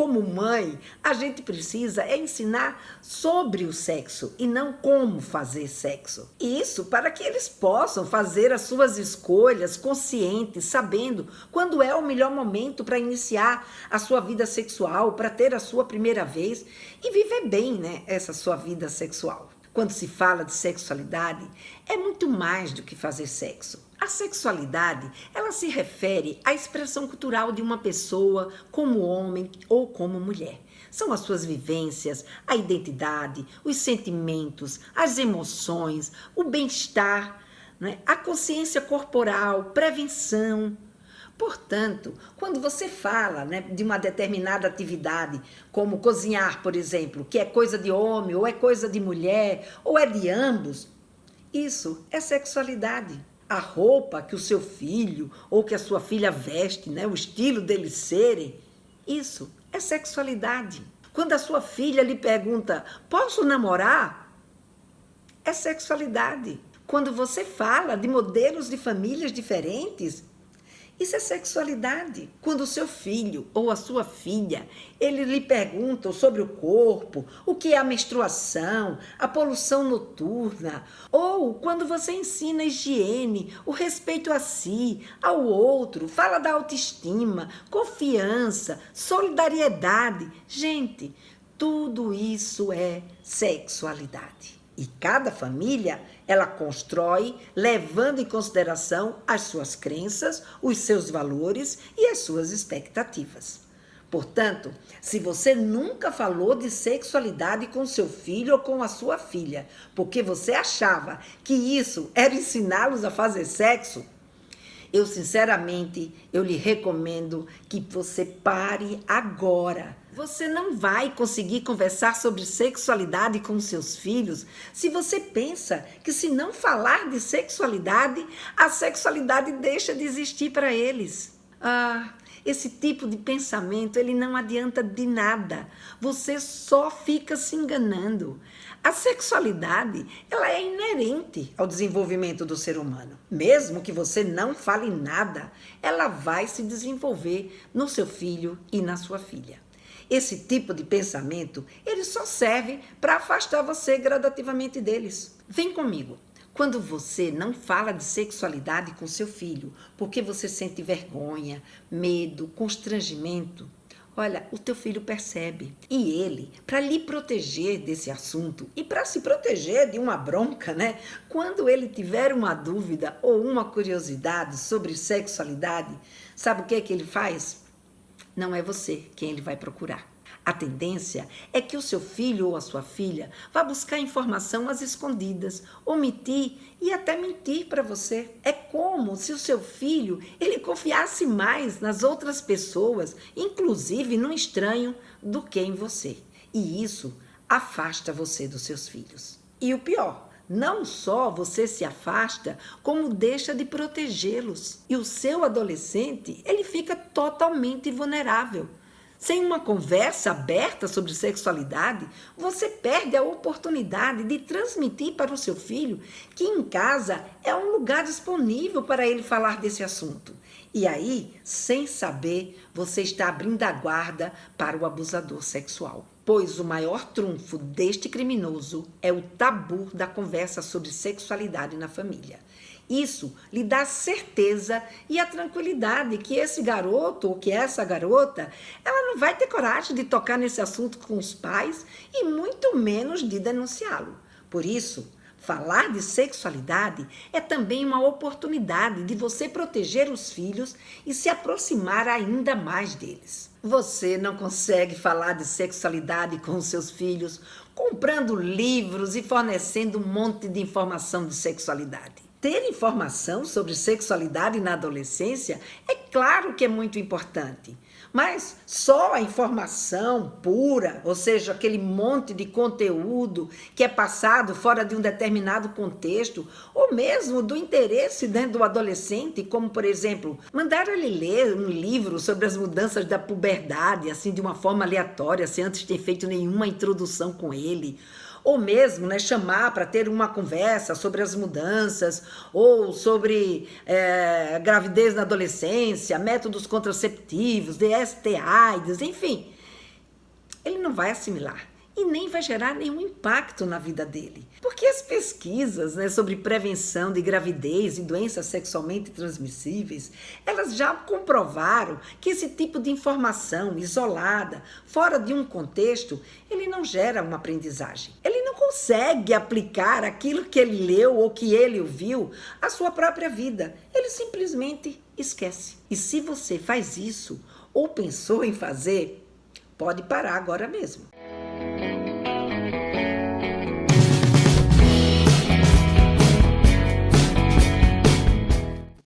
como mãe, a gente precisa ensinar sobre o sexo e não como fazer sexo. Isso para que eles possam fazer as suas escolhas conscientes, sabendo quando é o melhor momento para iniciar a sua vida sexual, para ter a sua primeira vez e viver bem, né, essa sua vida sexual. Quando se fala de sexualidade, é muito mais do que fazer sexo. A sexualidade, ela se refere à expressão cultural de uma pessoa como homem ou como mulher. São as suas vivências, a identidade, os sentimentos, as emoções, o bem-estar, né? A consciência corporal, prevenção. Portanto, quando você fala, né, de uma determinada atividade, como cozinhar, por exemplo, que é coisa de homem, ou é coisa de mulher, ou é de ambos, isso é sexualidade. A roupa que o seu filho ou que a sua filha veste, né, o estilo deles serem, isso é sexualidade. Quando a sua filha lhe pergunta, posso namorar? É sexualidade. Quando você fala de modelos de famílias diferentes, isso é sexualidade. Quando o seu filho ou a sua filha, ele lhe perguntam sobre o corpo, o que é a menstruação, a poluição noturna, ou quando você ensina a higiene, o respeito a si, ao outro, fala da autoestima, confiança, solidariedade. Gente, tudo isso é sexualidade. E cada família, ela constrói levando em consideração as suas crenças, os seus valores e as suas expectativas. Portanto, se você nunca falou de sexualidade com seu filho ou com a sua filha, porque você achava que isso era ensiná-los a fazer sexo, eu sinceramente, eu lhe recomendo que você pare agora. Você não vai conseguir conversar sobre sexualidade com seus filhos se você pensa que se não falar de sexualidade, a sexualidade deixa de existir para eles. Esse tipo de pensamento, ele não adianta de nada. Você só fica se enganando. A sexualidade, ela é inerente ao desenvolvimento do ser humano. Mesmo que você não fale nada, ela vai se desenvolver no seu filho e na sua filha. Esse tipo de pensamento, ele só serve para afastar você gradativamente deles. Vem comigo. Quando você não fala de sexualidade com seu filho, porque você sente vergonha, medo, constrangimento, olha, o teu filho percebe. E ele, para lhe proteger desse assunto e para se proteger de uma bronca, né? Quando ele tiver uma dúvida ou uma curiosidade sobre sexualidade, sabe o que é que ele faz? Não é você quem ele vai procurar. A tendência é que o seu filho ou a sua filha vá buscar informação às escondidas, omitir e até mentir para você. É como se o seu filho ele confiasse mais nas outras pessoas, inclusive no estranho, do que em você. E isso afasta você dos seus filhos. E o pior, não só você se afasta, como deixa de protegê-los. E o seu adolescente, ele fica totalmente vulnerável. Sem uma conversa aberta sobre sexualidade, você perde a oportunidade de transmitir para o seu filho que em casa é um lugar disponível para ele falar desse assunto. E aí, sem saber, você está abrindo a guarda para o abusador sexual. Pois o maior trunfo deste criminoso é o tabu da conversa sobre sexualidade na família. Isso lhe dá certeza e a tranquilidade que esse garoto ou que essa garota, ela não vai ter coragem de tocar nesse assunto com os pais e muito menos de denunciá-lo. Por isso, falar de sexualidade é também uma oportunidade de você proteger os filhos e se aproximar ainda mais deles. Você não consegue falar de sexualidade com os seus filhos comprando livros e fornecendo um monte de informação de sexualidade. Ter informação sobre sexualidade na adolescência é claro que é muito importante, mas só a informação pura, ou seja, aquele monte de conteúdo que é passado fora de um determinado contexto, ou mesmo do interesse dentro do adolescente, como, por exemplo, mandar ele ler um livro sobre as mudanças da puberdade, assim, de uma forma aleatória, sem antes ter feito nenhuma introdução com ele, ou mesmo, né, chamar para ter uma conversa sobre as mudanças, ou sobre gravidez na adolescência, métodos contraceptivos, DST, AIDS, enfim. ele não vai assimilar e nem vai gerar nenhum impacto na vida dele. Porque as pesquisas, sobre prevenção de gravidez e doenças sexualmente transmissíveis, elas já comprovaram que esse tipo de informação isolada, fora de um contexto, ele não gera uma aprendizagem. Ele não consegue aplicar aquilo que ele leu ou que ele ouviu à sua própria vida. Ele simplesmente esquece. E se você faz isso ou pensou em fazer, pode parar agora mesmo.